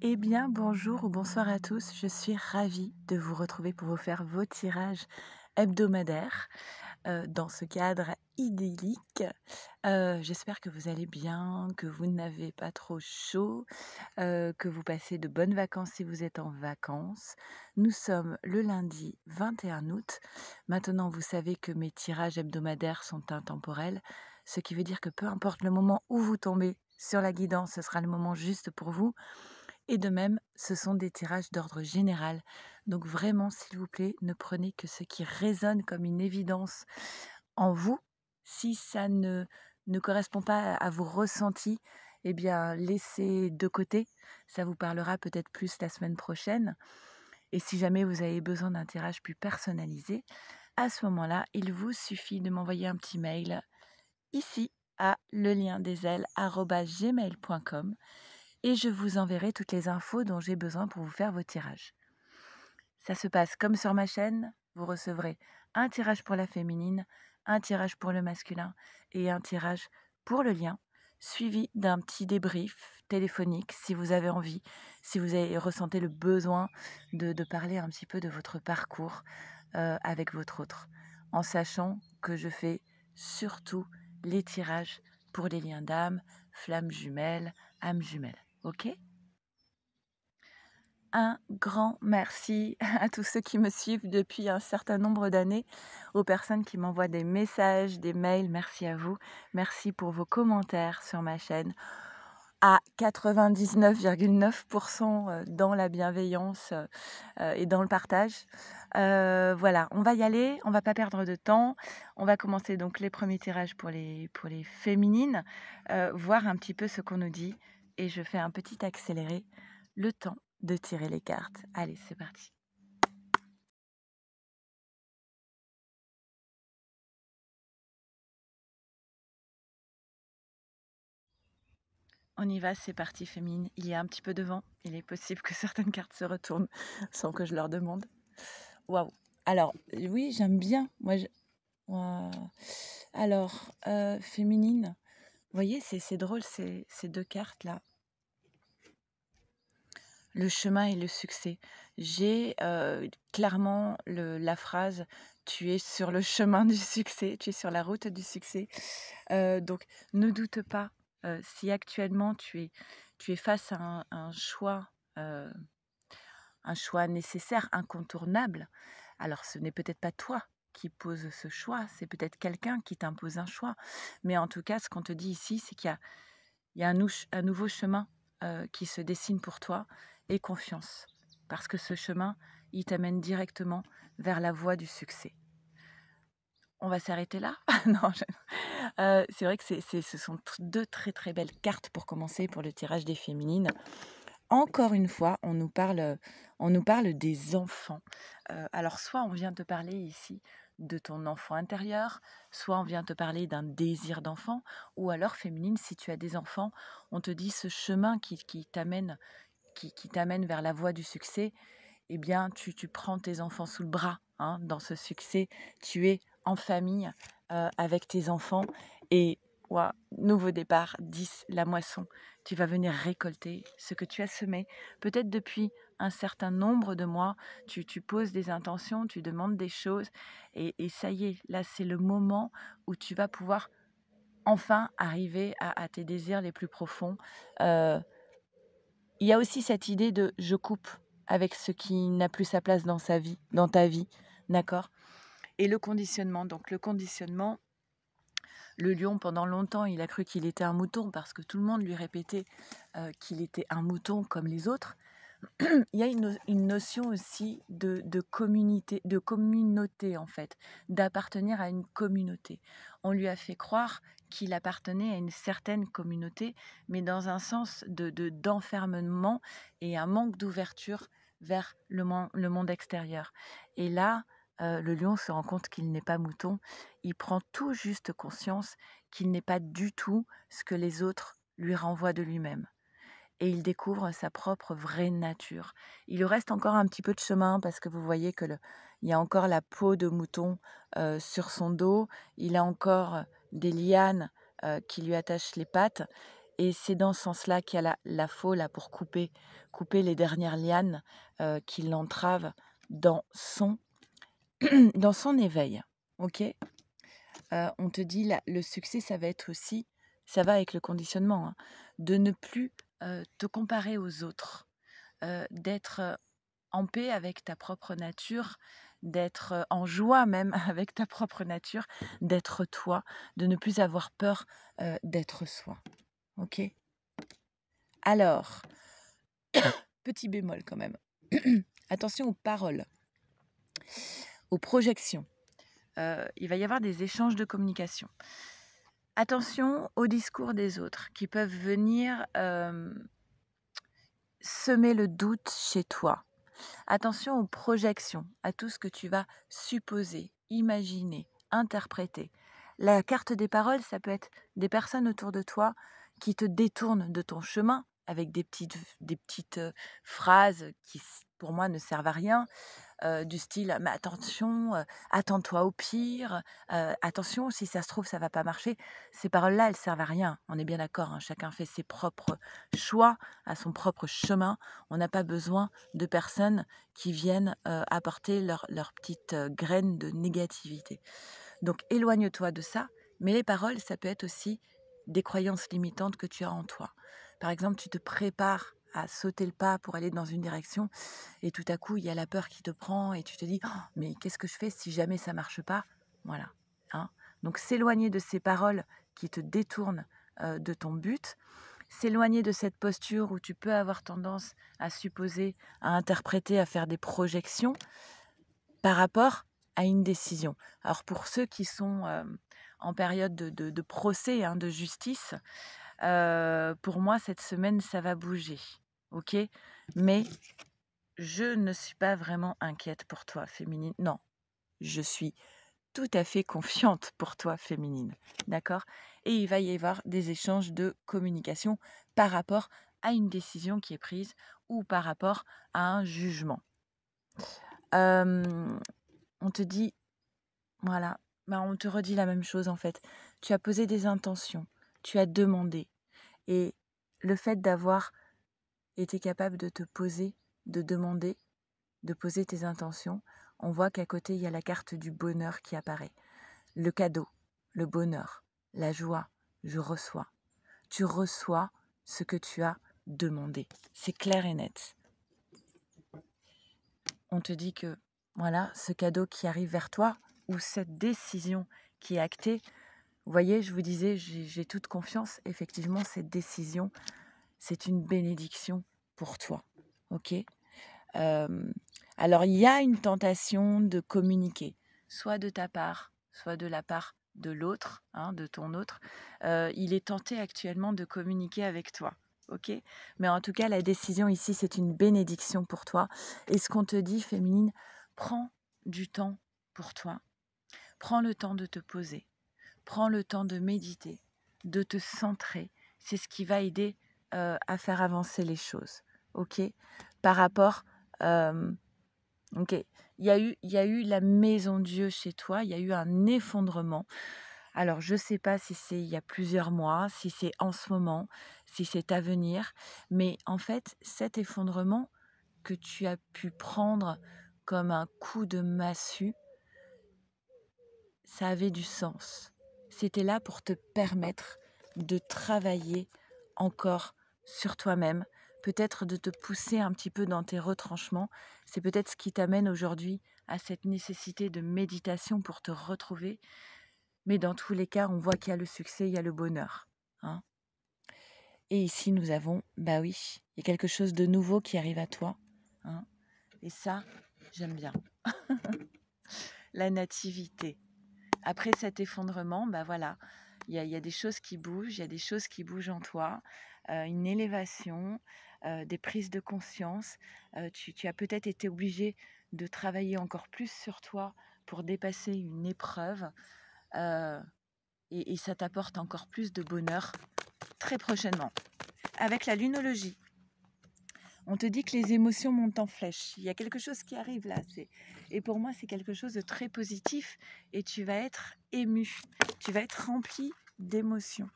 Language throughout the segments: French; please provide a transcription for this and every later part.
Eh bien, bonjour ou bonsoir à tous. Je suis ravie de vous retrouver pour vous faire vos tirages hebdomadaires dans ce cadre idyllique. J'espère que vous allez bien, que vous n'avez pas trop chaud, que vous passez de bonnes vacances si vous êtes en vacances. Nous sommes le lundi 21 août. Maintenant, vous savez que mes tirages hebdomadaires sont intemporels, ce qui veut dire que peu importe le moment où vous tombez sur la guidance, ce sera le moment juste pour vous. Et de même, ce sont des tirages d'ordre général. Donc vraiment, s'il vous plaît, ne prenez que ce qui résonne comme une évidence en vous. Si ça ne correspond pas à vos ressentis, eh bien, laissez de côté. Ça vous parlera peut-être plus la semaine prochaine. Et si jamais vous avez besoin d'un tirage plus personnalisé, à ce moment-là, il vous suffit de m'envoyer un petit mail ici à leliendesailes@gmail.com et je vous enverrai toutes les infos dont j'ai besoin pour vous faire vos tirages. Ça se passe comme sur ma chaîne, vous recevrez un tirage pour la féminine, un tirage pour le masculin et un tirage pour le lien, suivi d'un petit débrief téléphonique si vous avez envie, si vous avez ressentez le besoin de parler un petit peu de votre parcours avec votre autre, en sachant que je fais surtout les tirages pour les liens d'âme, flammes jumelles, âmes jumelles. Ok ? Un grand merci à tous ceux qui me suivent depuis un certain nombre d'années, aux personnes qui m'envoient des messages, des mails, merci à vous. Merci pour vos commentaires sur ma chaîne. À 99,9% dans la bienveillance et dans le partage. Voilà, on va y aller, on va pas perdre de temps. On va commencer donc les premiers tirages pour les féminines, voir un petit peu ce qu'on nous dit. Et je fais un petit accéléré, le temps de tirer les cartes. Allez, c'est parti. On y va, c'est parti féminine. Il y a un petit peu de vent. Il est possible que certaines cartes se retournent sans que je leur demande. Waouh. Alors, oui, j'aime bien. Waouh. Alors, féminine. Vous voyez, c'est drôle, ces deux cartes-là. Le chemin et le succès. J'ai clairement la phrase tu es sur le chemin du succès, tu es sur la route du succès. Donc, ne doute pas si actuellement tu es face à euh, un choix nécessaire, incontournable. Alors, ce n'est peut-être pas toi qui pose ce choix, c'est peut-être quelqu'un qui t'impose un choix. Mais en tout cas, ce qu'on te dit ici, c'est qu'il y a un nouveau chemin qui se dessine pour toi et confiance. Parce que ce chemin, il t'amène directement vers la voie du succès. On va s'arrêter là. Non, c'est vrai que ce sont deux très très belles cartes pour commencer pour le tirage des féminines. Encore une fois, on nous parle des enfants. Alors, soit on vient te parler ici de ton enfant intérieur, soit on vient te parler d'un désir d'enfant, ou alors féminine, si tu as des enfants, on te dit ce chemin qui t'amène vers la voie du succès, eh bien, tu prends tes enfants sous le bras hein, dans ce succès. Tu es en famille avec tes enfants et ouah, nouveau départ, 10, la moisson. Tu vas venir récolter ce que tu as semé. Peut-être depuis un certain nombre de mois, tu poses des intentions, tu demandes des choses et ça y est, là, c'est le moment où tu vas pouvoir enfin arriver à tes désirs les plus profonds. Euh, il y a aussi cette idée de je coupe avec ce qui n'a plus sa place dans sa vie, dans ta vie, d'accord? Et le conditionnement, donc le conditionnement, le lion pendant longtemps il a cru qu'il était un mouton parce que tout le monde lui répétait qu'il était un mouton comme les autres. Il y a une notion aussi de communauté en fait, d'appartenir à une communauté. On lui a fait croire qu'il appartenait à une certaine communauté, mais dans un sens d'enfermement et un manque d'ouverture vers le monde extérieur. Et là, le lion se rend compte qu'il n'est pas mouton, il prend tout juste conscience qu'il n'est pas du tout ce que les autres lui renvoient de lui-même et il découvre sa propre vraie nature. Il lui reste encore un petit peu de chemin parce que vous voyez que il y a encore la peau de mouton sur son dos, il a encore des lianes qui lui attachent les pattes Et c'est dans ce sens-là qu'il y a la faux là pour couper les dernières lianes qui l'entravent dans son, dans son éveil. Ok. On te dit le succès, ça va être aussi, ça va avec le conditionnement, hein, de ne plus te comparer aux autres, d'être en paix avec ta propre nature, d'être en joie même avec ta propre nature, d'être toi, de ne plus avoir peur d'être soi. Ok. Alors, petit bémol quand même. Attention aux paroles, aux projections. Il va y avoir des échanges de communication. Attention aux discours des autres qui peuvent venir semer le doute chez toi. Attention aux projections, à tout ce que tu vas supposer, imaginer, interpréter. La carte des paroles, ça peut être des personnes autour de toi qui te détournent de ton chemin avec des petites phrases qui, pour moi, ne servent à rien. Du style mais attention, attends-toi au pire, attention si ça se trouve ça va pas marcher. Ces paroles-là, elles servent à rien, on est bien d'accord, hein, chacun fait ses propres choix, à son propre chemin. On n'a pas besoin de personnes qui viennent apporter leur petite graine de négativité. Donc éloigne-toi de ça, mais les paroles, ça peut être aussi des croyances limitantes que tu as en toi. Par exemple, tu te prépares à sauter le pas pour aller dans une direction et tout à coup, il y a la peur qui te prend et tu te dis: «Oh, mais qu'est-ce que je fais si jamais ça marche pas?» Voilà, hein. Donc s'éloigner de ces paroles qui te détournent de ton but, s'éloigner de cette posture où tu peux avoir tendance à supposer, à interpréter, à faire des projections par rapport à une décision. Alors pour ceux qui sont en période de procès, hein, de justice, pour moi, cette semaine, ça va bouger. Ok. Mais je ne suis pas vraiment inquiète pour toi, féminine. Non, je suis tout à fait confiante pour toi, féminine. D'accord. Et il va y avoir des échanges de communication par rapport à une décision qui est prise ou par rapport à un jugement. On te dit, voilà, on te redit la même chose en fait. Tu as posé des intentions, tu as demandé. Et le fait d'avoir été capable de te poser, de demander, de poser tes intentions, on voit qu'à côté, il y a la carte du bonheur qui apparaît. Le cadeau, le bonheur, la joie, je reçois. Tu reçois ce que tu as demandé. C'est clair et net. On te dit que, voilà, ce cadeau qui arrive vers toi, ou cette décision qui est actée, vous voyez, je vous disais, j'ai toute confiance. Effectivement, cette décision, c'est une bénédiction pour toi. Ok. Alors, il y a une tentation de communiquer, soit de ta part, soit de la part de l'autre, hein, de ton autre. Il est tenté actuellement de communiquer avec toi. Ok. Mais en tout cas, la décision ici, c'est une bénédiction pour toi. Et ce qu'on te dit, féminine, prends du temps pour toi. Prends le temps de te poser. Prends le temps de méditer, de te centrer. C'est ce qui va aider à faire avancer les choses. Ok. Par rapport, ok, il y a eu la maison Dieu chez toi. Il y a eu un effondrement. Alors, je ne sais pas si c'est il y a plusieurs mois, si c'est en ce moment, si c'est à venir. Mais en fait, cet effondrement que tu as pu prendre comme un coup de massue, ça avait du sens. C'était là pour te permettre de travailler encore sur toi-même, peut-être de te pousser un petit peu dans tes retranchements. C'est peut-être ce qui t'amène aujourd'hui à cette nécessité de méditation pour te retrouver. Mais dans tous les cas, on voit qu'il y a le succès, il y a le bonheur, hein. Et ici, nous avons, bah oui, il y a quelque chose de nouveau qui arrive à toi, hein. Et ça, j'aime bien. La nativité. Après cet effondrement, bah voilà, il y a des choses qui bougent, il y a des choses qui bougent en toi, une élévation, des prises de conscience. Tu as peut-être été obligé de travailler encore plus sur toi pour dépasser une épreuve, et ça t'apporte encore plus de bonheur très prochainement. Avec la lunologie, on te dit que les émotions montent en flèche. Il y a quelque chose qui arrive là. Et pour moi, c'est quelque chose de très positif. Et tu vas être ému. Tu vas être rempli d'émotions.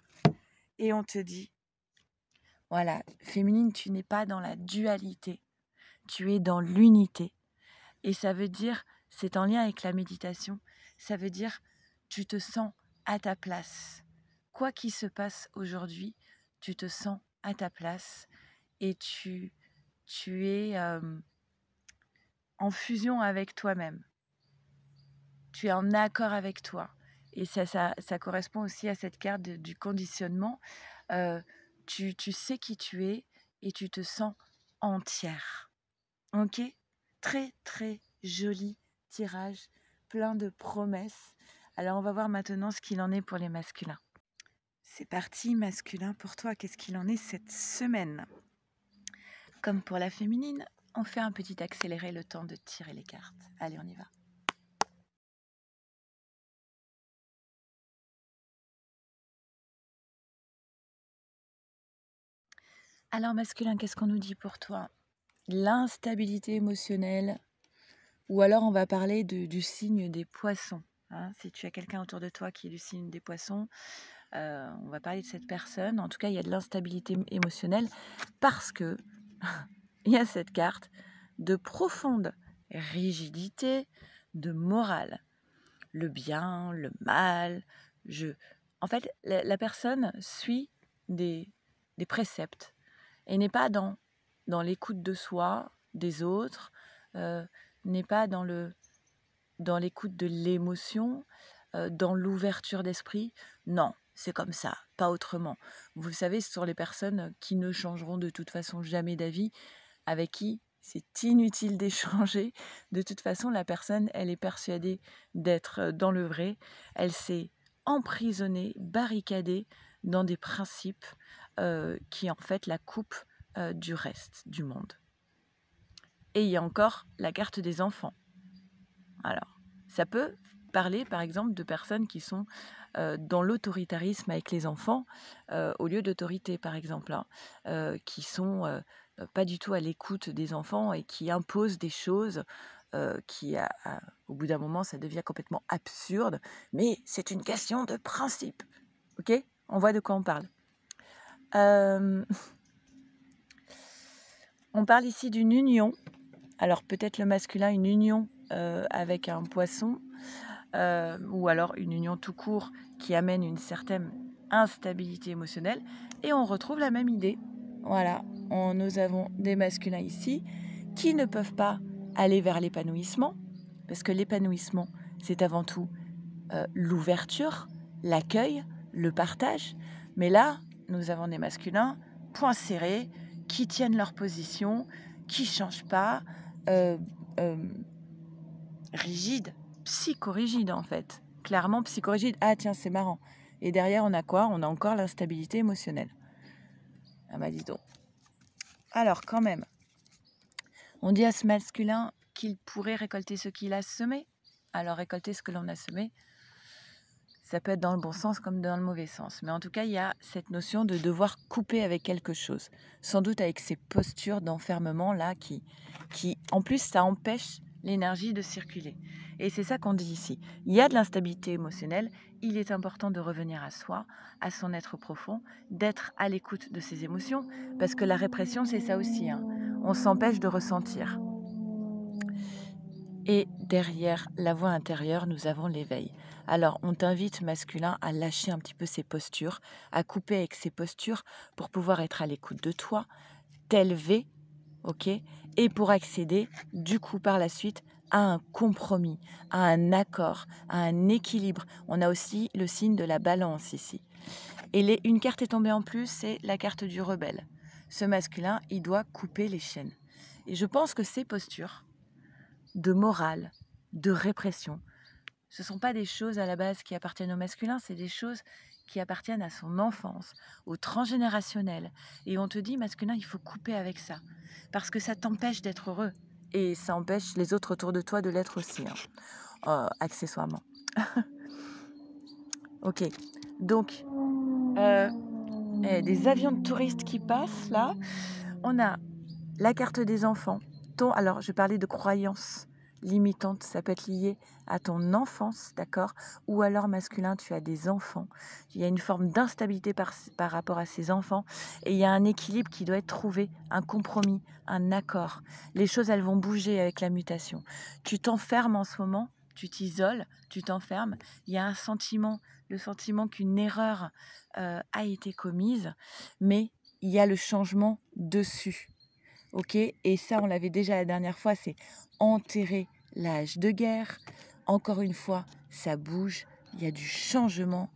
Et on te dit Voilà, féminine, tu n'es pas dans la dualité, tu es dans l'unité. Et ça veut dire, c'est en lien avec la méditation, ça veut dire tu te sens à ta place. Quoi qu'il se passe aujourd'hui, tu te sens à ta place et tu es en fusion avec toi-même. Tu es en accord avec toi. Et ça correspond aussi à cette carte du conditionnement. Tu sais qui tu es et tu te sens entière. Ok? Très, très joli tirage, plein de promesses. Alors, on va voir maintenant ce qu'il en est pour les masculins. C'est parti, masculin, pour toi, qu'est-ce qu'il en est cette semaine? Comme pour la féminine, on fait un petit accéléré le temps de tirer les cartes. Allez, on y va. Alors, masculin, qu'est-ce qu'on nous dit pour toi? L'instabilité émotionnelle, ou alors on va parler du signe des poissons. Hein. Si tu as quelqu'un autour de toi qui est du signe des poissons, on va parler de cette personne. En tout cas, il y a de l'instabilité émotionnelle parce que il y a cette carte de profonde rigidité, de morale. Le bien, le mal. En fait, la personne suit des préceptes et n'est pas dans l'écoute de soi, des autres, n'est pas dans l'écoute de l'émotion, dans l'ouverture d'esprit. Non, c'est comme ça, pas autrement. Vous savez, ce sont les personnes qui ne changeront de toute façon jamais d'avis, avec qui c'est inutile d'échanger. De toute façon, la personne, elle est persuadée d'être dans le vrai. Elle s'est emprisonnée, barricadée dans des principes qui, en fait, la coupent du reste du monde. Et il y a encore la carte des enfants. Alors, ça peut parler, par exemple, de personnes qui sont dans l'autoritarisme avec les enfants, au lieu d'autorité, par exemple, hein, qui sont pas du tout à l'écoute des enfants et qui imposent des choses qui, au bout d'un moment, ça devient complètement absurde. Mais c'est une question de principe. Ok? On voit de quoi on parle. On parle ici d'une union. Alors, peut-être le masculin, une union avec un poisson, ou alors une union tout court qui amène une certaine instabilité émotionnelle, et on retrouve la même idée. Voilà, nous avons des masculins ici qui ne peuvent pas aller vers l'épanouissement, parce que l'épanouissement, c'est avant tout l'ouverture, l'accueil, le partage. Mais là, nous avons des masculins poings serrés, qui tiennent leur position, qui ne changent pas, rigides, psychorigide en fait. Clairement psychorigide. Ah tiens, c'est marrant. Et derrière, on a quoi? On a encore l'instabilité émotionnelle. Ah bah dis donc. Alors quand même, on dit à ce masculin qu'il pourrait récolter ce qu'il a semé. Alors récolter ce que l'on a semé, ça peut être dans le bon sens comme dans le mauvais sens. Mais en tout cas, il y a cette notion de devoir couper avec quelque chose. Sans doute avec ces postures d'enfermement là qui en plus, ça empêche l'énergie de circuler. Et c'est ça qu'on dit ici. Il y a de l'instabilité émotionnelle. Il est important de revenir à soi, à son être profond, d'être à l'écoute de ses émotions. Parce que la répression, c'est ça aussi. Hein. On s'empêche de ressentir. Et derrière la voix intérieure, nous avons l'éveil. Alors, on t'invite, masculin, à lâcher un petit peu ces postures, à couper avec ces postures pour pouvoir être à l'écoute de toi, t'élever, ok, et pour accéder, du coup, par la suite, à un compromis, à un accord, à un équilibre. On a aussi le signe de la balance ici. Et une carte est tombée en plus, c'est la carte du rebelle. Ce masculin, il doit couper les chaînes. Et je pense que ces postures de morale, de répression, ce ne sont pas des choses à la base qui appartiennent au masculin, c'est des choses qui appartiennent à son enfance, au transgénérationnel. Et on te dit, masculin, il faut couper avec ça, parce que ça t'empêche d'être heureux. Et ça empêche les autres autour de toi de l'être aussi, hein, accessoirement. Ok, donc, des avions de touristes qui passent, là. On a la carte des enfants. Alors, je parlais de croyances. limitantes, ça peut être lié à ton enfance, d'accord? Ou alors masculin, tu as des enfants. Il y a une forme d'instabilité par rapport à ces enfants et il y a un équilibre qui doit être trouvé, un compromis, un accord. Les choses, elles vont bouger avec la mutation. Tu t'enfermes en ce moment, tu t'isoles, tu t'enfermes. Il y a un sentiment, le sentiment qu'une erreur a été commise, mais il y a le changement dessus. Ok, et ça, on l'avait déjà la dernière fois, c'est enterrer l'âge de guerre. Encore une fois, ça bouge, il y a du changement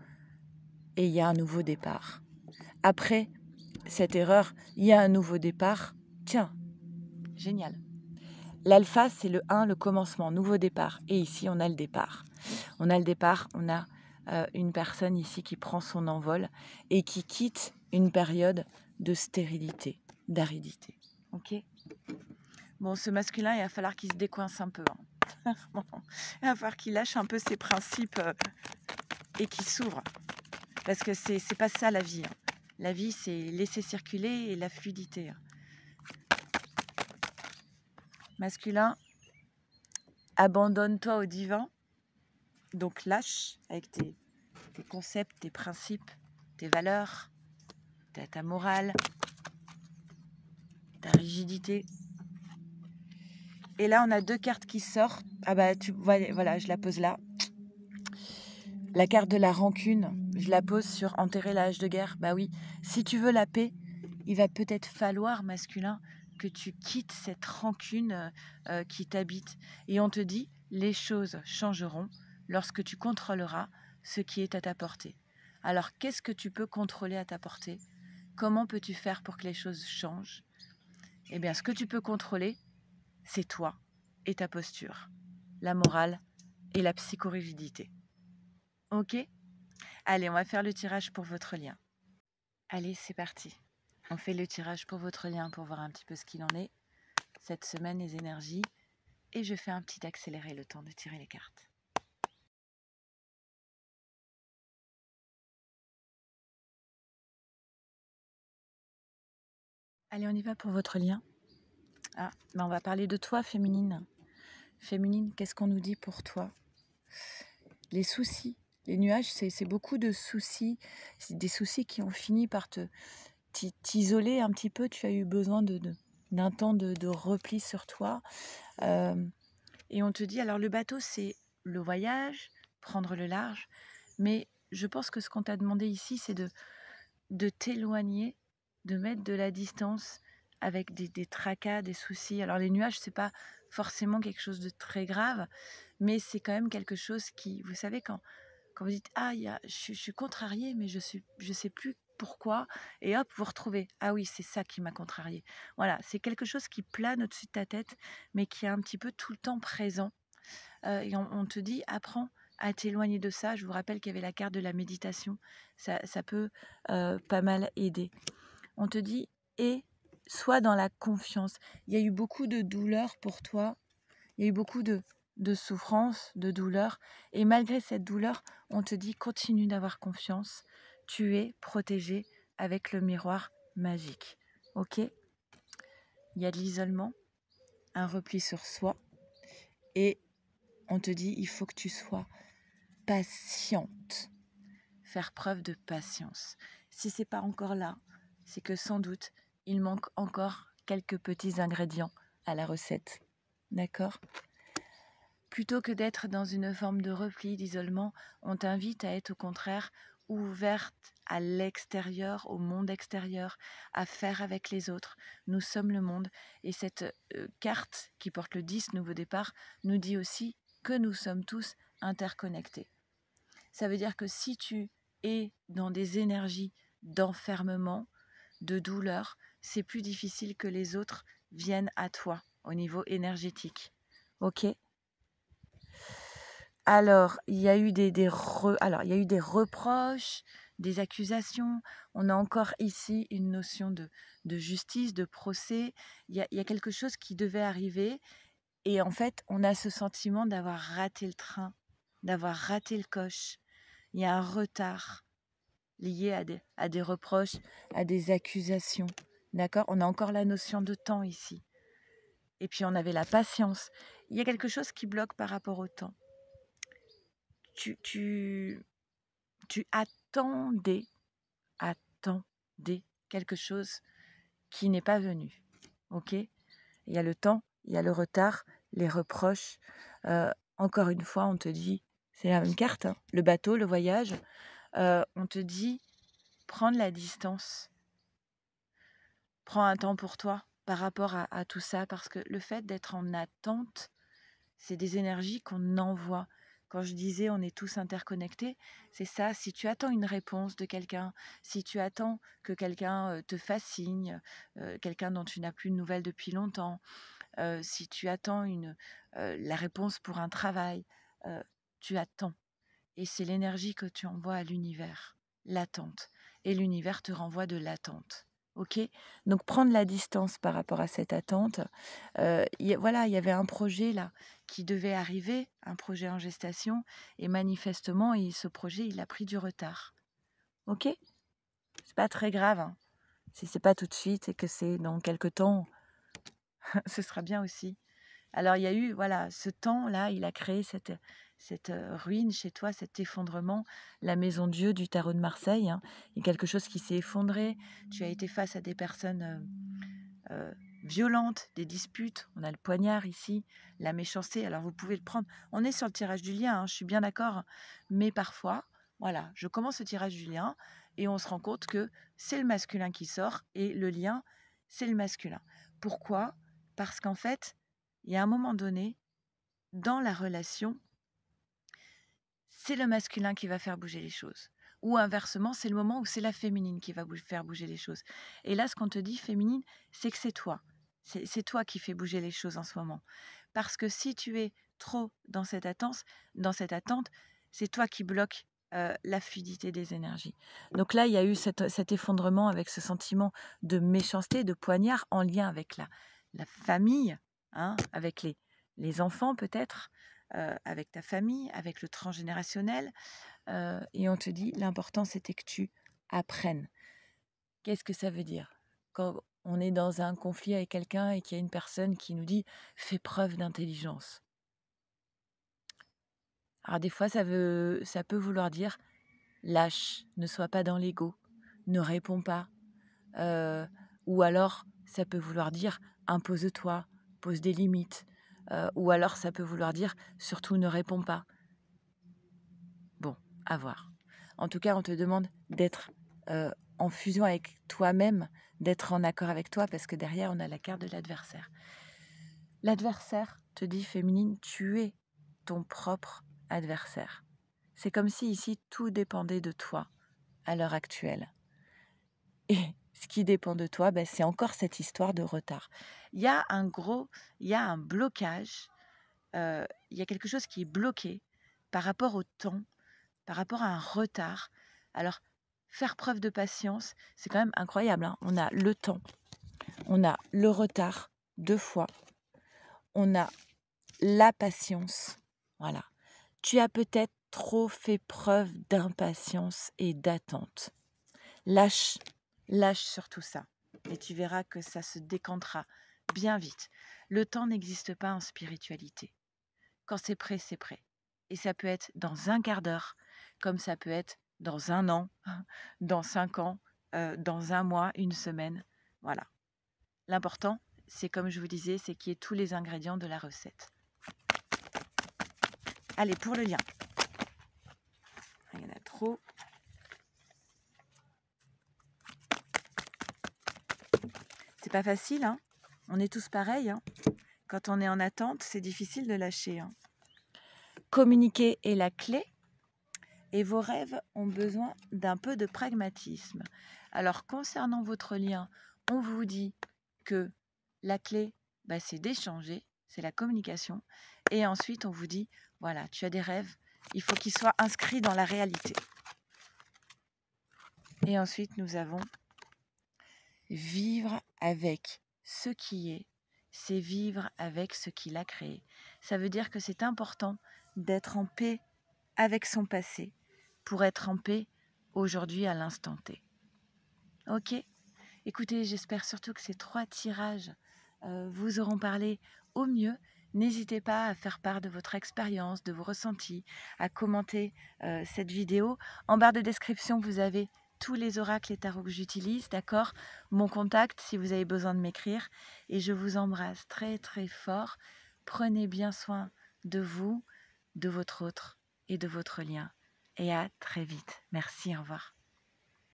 et il y a un nouveau départ. Après cette erreur, il y a un nouveau départ. Tiens, génial. L'alpha, c'est le 1, le commencement, nouveau départ. Et ici, on a le départ. On a le départ, on a une personne ici qui prend son envol et qui quitte une période de stérilité, d'aridité. Ok ? Bon, ce masculin, il va falloir qu'il se décoince un peu. Hein. Il va falloir qu'il lâche un peu ses principes et qu'il s'ouvre. Parce que c'est pas ça la vie. Hein. La vie, c'est laisser circuler et la fluidité. Hein. Masculin, abandonne-toi au divin. Donc lâche avec tes concepts, tes principes, tes valeurs, ta morale, ta rigidité. Et là, on a 2 cartes qui sortent. Ah bah, voilà, je la pose là. La carte de la rancune, je la pose sur enterrer l'âge de guerre. Bah oui, si tu veux la paix, il va peut-être falloir, masculin, que tu quittes cette rancune qui t'habite. Et on te dit, les choses changeront lorsque tu contrôleras ce qui est à ta portée. Alors, qu'est-ce que tu peux contrôler à ta portée? Comment peux-tu faire pour que les choses changent? Eh bien, ce que tu peux contrôler, c'est toi et ta posture, la morale et la psychorigidité. Ok? Allez, on va faire le tirage pour votre lien. Allez, c'est parti. On fait le tirage pour votre lien pour voir un petit peu ce qu'il en est. Cette semaine, les énergies. Et je fais un petit accéléré le temps de tirer les cartes. Allez, on y va pour votre lien. Ah, on va parler de toi, féminine. Féminine, qu'est-ce qu'on nous dit pour toi? Les soucis. Les nuages, c'est beaucoup de soucis. C'est des soucis qui ont fini par t'isoler un petit peu. Tu as eu besoin d'un temps de repli sur toi. Et on te dit, alors le bateau, c'est le voyage, prendre le large. Mais je pense que ce qu'on t'a demandé ici, c'est de t'éloigner, de mettre de la distance avec des tracas, des soucis. Alors les nuages, c'est pas forcément quelque chose de très grave, mais c'est quand même quelque chose qui, vous savez, quand vous dites ah, je suis contrariée, mais je sais plus pourquoi, et hop, vous retrouvez ah oui, c'est ça qui m'a contrariée. Voilà, c'est quelque chose qui plane au-dessus de ta tête, mais qui est un petit peu tout le temps présent. Et on te dit apprends à t'éloigner de ça. Je vous rappelle qu'il y avait la carte de la méditation. Ça peut pas mal aider. On te dit et sois dans la confiance. Il y a eu beaucoup de douleur pour toi. Il y a eu beaucoup de souffrance, de douleur. Et malgré cette douleur, on te dit continue d'avoir confiance. Tu es protégé avec le miroir magique. Ok? Il y a de l'isolement, un repli sur soi. Et on te dit il faut que tu sois patiente. Faire preuve de patience. Si c'est pas encore là, c'est que sans doute, il manque encore quelques petits ingrédients à la recette. D'accord? Plutôt que d'être dans une forme de repli, d'isolement, on t'invite à être au contraire ouverte à l'extérieur, au monde extérieur, à faire avec les autres. Nous sommes le monde. Et cette carte qui porte le 10, nouveau départ, nous dit aussi que nous sommes tous interconnectés. Ça veut dire que si tu es dans des énergies d'enfermement, de douleur, c'est plus difficile que les autres viennent à toi au niveau énergétique. Ok? Alors, il y a eu des reproches, des accusations. On a encore ici une notion de justice, de procès. Il y a quelque chose qui devait arriver. Et en fait, on a ce sentiment d'avoir raté le train, d'avoir raté le coche. Il y a un retard lié à des reproches, à des accusations. D'accord? On a encore la notion de temps ici. Et puis on avait la patience. il y a quelque chose qui bloque par rapport au temps. Tu, tu, tu attendais quelque chose qui n'est pas venu. Ok? Il y a le temps, il y a le retard, les reproches. Encore une fois, on te dit, c'est la même carte, hein, le bateau, le voyage. On te dit, prendre la distance. Prends un temps pour toi par rapport à tout ça, parce que le fait d'être en attente, c'est des énergies qu'on envoie. Quand je disais on est tous interconnectés, c'est ça. Si tu attends une réponse de quelqu'un, si tu attends que quelqu'un te fasse signe, quelqu'un dont tu n'as plus de nouvelles depuis longtemps, si tu attends la réponse pour un travail, tu attends. Et c'est l'énergie que tu envoies à l'univers, l'attente. Et l'univers te renvoie de l'attente. Ok? Donc prendre la distance par rapport à cette attente. Voilà, il y avait un projet là qui devait arriver, un projet en gestation, et manifestement, ce projet, il a pris du retard. Ok? C'est pas très grave, hein. Si c'est pas tout de suite et que c'est dans quelque temps, ce sera bien aussi. Alors il y a eu, voilà, ce temps-là, il a créé cette ruine chez toi, cet effondrement, la maison Dieu du tarot de Marseille. Hein. Il y a quelque chose qui s'est effondré. Tu as été face à des personnes violentes, des disputes. On a le poignard ici, la méchanceté. Alors vous pouvez le prendre. On est sur le tirage du lien, hein, je suis bien d'accord. Mais parfois, voilà, je commence le tirage du lien et on se rend compte que c'est le masculin qui sort et le lien, c'est le masculin. Pourquoi? Parce qu'en fait, il y a un moment donné, dans la relation, c'est le masculin qui va faire bouger les choses. Ou inversement, c'est le moment où c'est la féminine qui va faire bouger les choses. Et là, ce qu'on te dit, féminine, c'est que c'est toi. C'est toi qui fais bouger les choses en ce moment. Parce que si tu es trop dans cette attente, c'est toi qui bloques la fluidité des énergies. Donc là, il y a eu cet effondrement avec ce sentiment de méchanceté, de poignard en lien avec la famille, hein, avec les enfants peut-être, avec ta famille, avec le transgénérationnel. Et on te dit, l'important, c'était que tu apprennes. Qu'est-ce que ça veut dire? Quand on est dans un conflit avec quelqu'un et qu'il y a une personne qui nous dit « fais preuve d'intelligence ». Alors des fois, ça peut vouloir dire « lâche, ne sois pas dans l'ego, ne réponds pas ». Ou alors, ça peut vouloir dire « impose-toi, pose des limites ». Ou alors, ça peut vouloir dire « surtout ne réponds pas ». Bon, à voir. En tout cas, on te demande d'être en fusion avec toi-même, d'être en accord avec toi, parce que derrière, on a la carte de l'adversaire. L'adversaire te dit, féminine, tu es ton propre adversaire. C'est comme si ici, tout dépendait de toi à l'heure actuelle. Et ce qui dépend de toi, c'est encore cette histoire de retard. Il y a un blocage, il y a quelque chose qui est bloqué par rapport au temps, par rapport à un retard. Alors, faire preuve de patience, c'est quand même incroyable. Hein. On a le temps, on a le retard 2 fois, on a la patience. Voilà. Tu as peut-être trop fait preuve d'impatience et d'attente. Lâche sur tout ça. Et tu verras que ça se décantera bien vite. Le temps n'existe pas en spiritualité. Quand c'est prêt, c'est prêt. Et ça peut être dans un quart d'heure, comme ça peut être dans 1 an, dans 5 ans, dans 1 mois, 1 semaine. Voilà. L'important, c'est comme je vous disais, c'est qu'il y ait tous les ingrédients de la recette. Allez, pour le lien. Il y en a trop. C'est pas facile, hein. On est tous pareils, hein. Quand on est en attente, c'est difficile de lâcher, hein. Communiquer est la clé. Et vos rêves ont besoin d'un peu de pragmatisme. Alors, concernant votre lien, on vous dit que la clé, c'est d'échanger, c'est la communication. Et ensuite, on vous dit, voilà, tu as des rêves, il faut qu'ils soient inscrits dans la réalité. Et ensuite, nous avons vivre avec ce qui est, c'est vivre avec ce qu'il a créé. Ça veut dire que c'est important d'être en paix avec son passé, pour être en paix aujourd'hui à l'instant T. Ok? Écoutez, j'espère surtout que ces 3 tirages vous auront parlé au mieux. N'hésitez pas à faire part de votre expérience, de vos ressentis, à commenter cette vidéo. En barre de description, vous avez tous les oracles et tarots que j'utilise, d'accord? Mon contact si vous avez besoin de m'écrire. Et je vous embrasse très très fort. Prenez bien soin de vous, de votre autre et de votre lien. Et à très vite. Merci, au revoir.